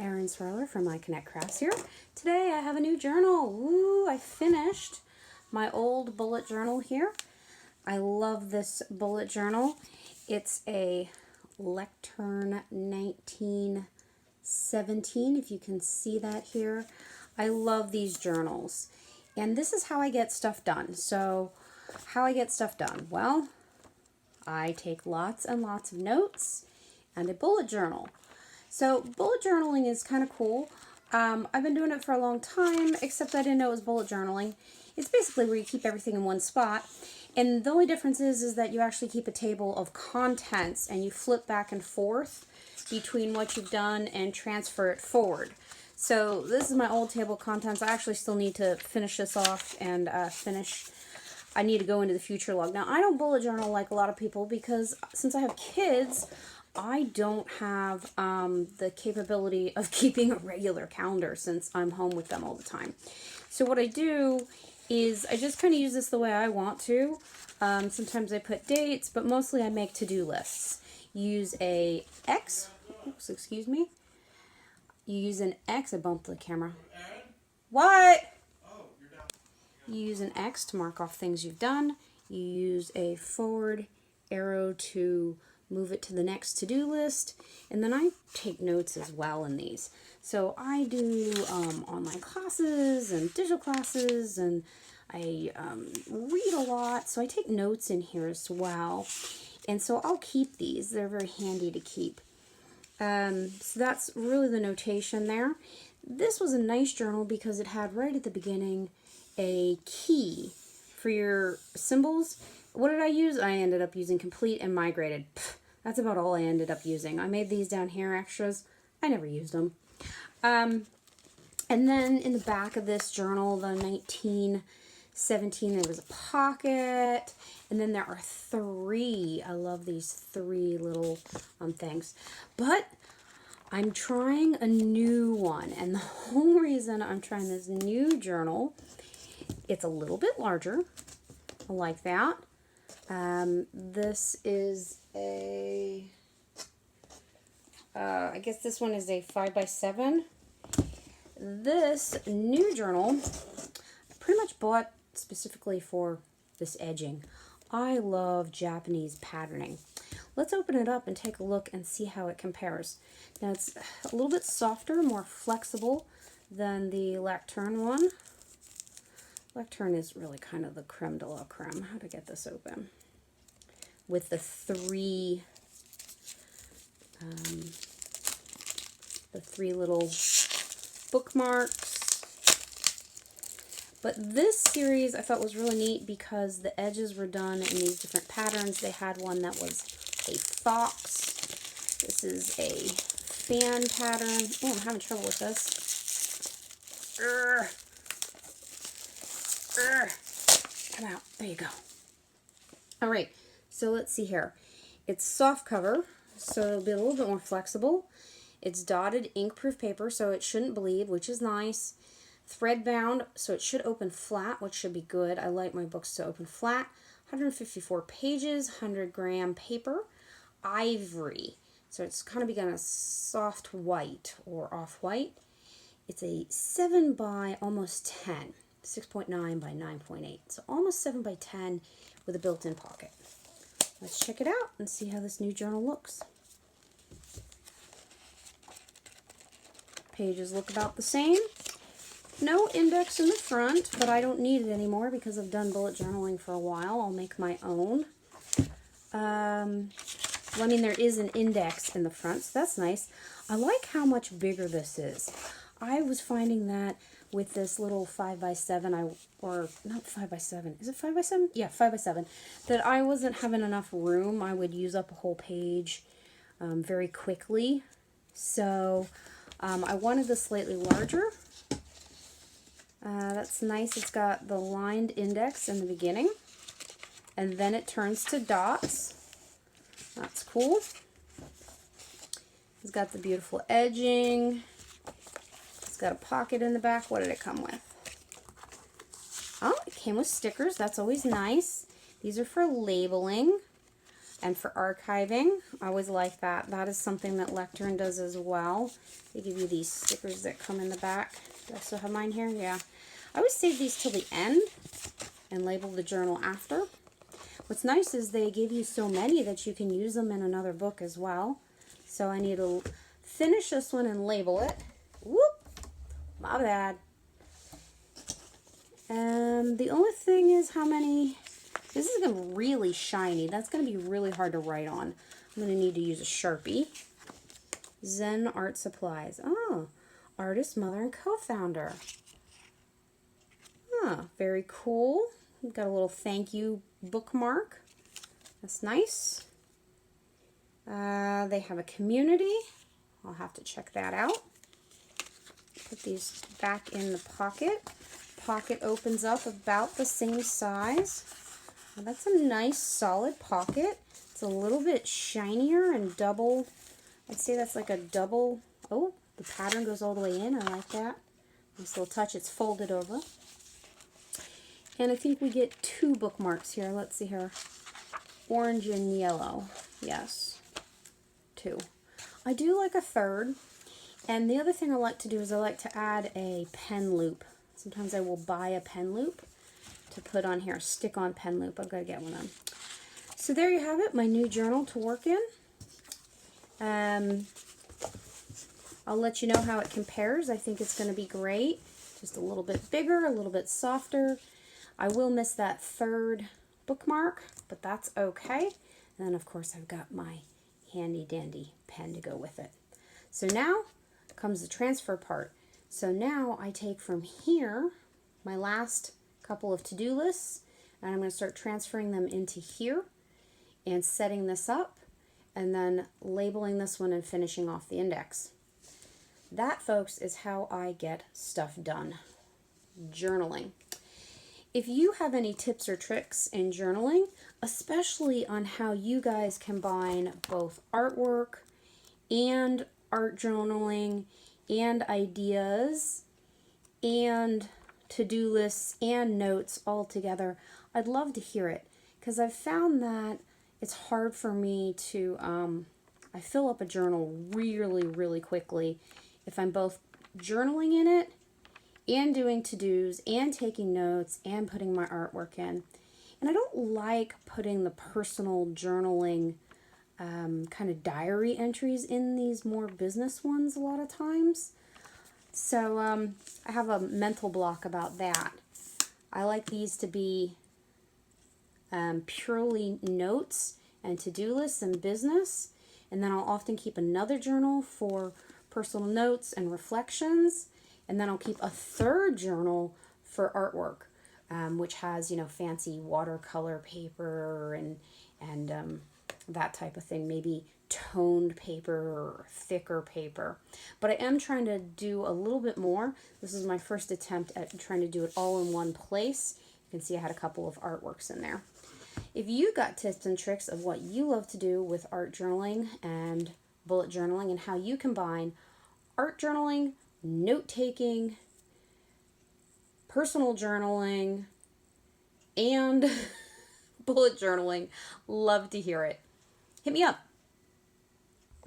Erin Swerler from My Connect Crafts here. Today I have a new journal. Woo! I finished my old bullet journal here. I love this bullet journal. It's a Lectern 1917, if you can see that here. I love these journals. And this is how I get stuff done. So, how I get stuff done? Well, I take lots and lots of notes and a bullet journal. So bullet journaling is kind of cool. I've been doing it for a long time, except I didn't know it was bullet journaling. It's basically where you keep everything in one spot. And the only difference is that you actually keep a table of contents and you flip back and forth between what you've done and transfer it forward. So this is my old table of contents. I actually still need to finish this off and I need to go into the future log. Now, I don't bullet journal like a lot of people because since I have kids, I don't have the capability of keeping a regular calendar since I'm home with them all the time. So what I do is I just kind of use this the way I want to. Sometimes I put dates, but mostly I make to-do lists. Use a X. Oops, excuse me. You use an X. I bumped the camera. What? You use an X to mark off things you've done. You use a forward arrow to move it to the next to-do list, and then I take notes as well in these. So I do online classes and digital classes, and I read a lot, so I take notes in here as well. And so I'll keep these. They're very handy to keep. So that's really the notation there. This was a nice journal because it had right at the beginning a key for your symbols. What did I use? I ended up using complete and migrated. That's about all I ended up using. I made these down here extras. I never used them. And then in the back of this journal, the 1917, there was a pocket. And then there are three. I love these three little things. But I'm trying a new one. And the whole reason I'm trying this new journal, it's a little bit larger. I like that. This is a, I guess this one is a 5x7. This new journal, I pretty much bought specifically for this edging. I love Japanese patterning. Let's open it up and take a look and see how it compares. Now it's a little bit softer, more flexible than the Lectern one. Lectern is really kind of the creme de la creme. How to get this open? With the three little bookmarks. But this series I thought was really neat because the edges were done in these different patterns. They had one that was a fox. This is a fan pattern. Oh, I'm having trouble with this. Come out. There you go. All right. So let's see here. It's soft cover, so it'll be a little bit more flexible. It's dotted ink-proof paper, so it shouldn't bleed, which is nice. Thread bound, so it should open flat, which should be good. I like my books to open flat. 154 pages, 100-gram paper. Ivory, so it's kind of begun a soft white or off-white. It's a 7 by almost 10, 6.9 by 9.8, so almost 7 by 10 with a built-in pocket. Let's check it out and see how this new journal looks. Pages look about the same. No index in the front, but I don't need it anymore because I've done bullet journaling for a while. I'll make my own. Well, I mean, there is an index in the front, so that's nice. I like how much bigger this is. I was finding that with this little 5x7, or not 5x7, is it 5x7? Yeah, 5x7, that I wasn't having enough room. I would use up a whole page very quickly. So I wanted this slightly larger. That's nice. It's got the lined index in the beginning, and then it turns to dots. That's cool. It's got the beautiful edging. It's got a pocket in the back. What did it come with? Oh, it came with stickers. That's always nice. These are for labeling. And for archiving, I always like that. That is something that Lectern does as well. They give you these stickers that come in the back. Do I still have mine here? Yeah. I always save these till the end and label the journal after. What's nice is they give you so many that you can use them in another book as well. So I need to finish this one and label it. Whoop! My bad. The only thing is how many... This is going to be really shiny. That's going to be really hard to write on. I'm going to need to use a Sharpie. Zen Art Supplies. Oh, artist, mother, and co-founder. Ah, very cool. We've got a little thank you bookmark. That's nice. They have a community. I'll have to check that out. Put these back in the pocket. Pocket opens up about the same size. Well, that's a nice solid pocket. It's a little bit shinier and double. I'd say that's like a double. Oh, the pattern goes all the way in. I like that. Nice little touch. It's folded over. And I think we get 2 bookmarks here. Let's see here. Orange and yellow. Yes. 2. I do like a 3rd. And the other thing I like to do is I like to add a pen loop. Sometimes I will buy a pen loop to put on here. Stick-on pen loop. I've got to get one of them. So there you have it. My new journal to work in. I'll let you know how it compares. I think it's going to be great. Just a little bit bigger, a little bit softer. I will miss that 3rd bookmark, but that's okay. And then, of course, I've got my handy-dandy pen to go with it. So now comes the transfer part. So now I take from here my last couple of to-do lists, and I'm going to start transferring them into here and setting this up, and then labeling this one and finishing off the index. That, folks, is how I get stuff done. Journaling. If you have any tips or tricks in journaling, especially on how you guys combine both artwork and art journaling and ideas and to-do lists and notes all together, I'd love to hear it, because I've found that it's hard for me to, I fill up a journal really, really quickly if I'm both journaling in it and doing to-dos and taking notes and putting my artwork in. And I don't like putting the personal journaling kind of diary entries in these more business ones a lot of times. So I have a mental block about that. I like these to be purely notes and to-do lists and business. And then I'll often keep another journal for personal notes and reflections. And then I'll keep a 3rd journal for artwork, which has, you know, fancy watercolor paper and that type of thing. Maybe toned paper or thicker paper. But I am trying to do a little bit more. This is my first attempt at trying to do it all in one place. You can see I had a couple of artworks in there. If you got tips and tricks of what you love to do with art journaling and bullet journaling and how you combine art journaling, note-taking, personal journaling, and bullet journaling, love to hear it. Hit me up.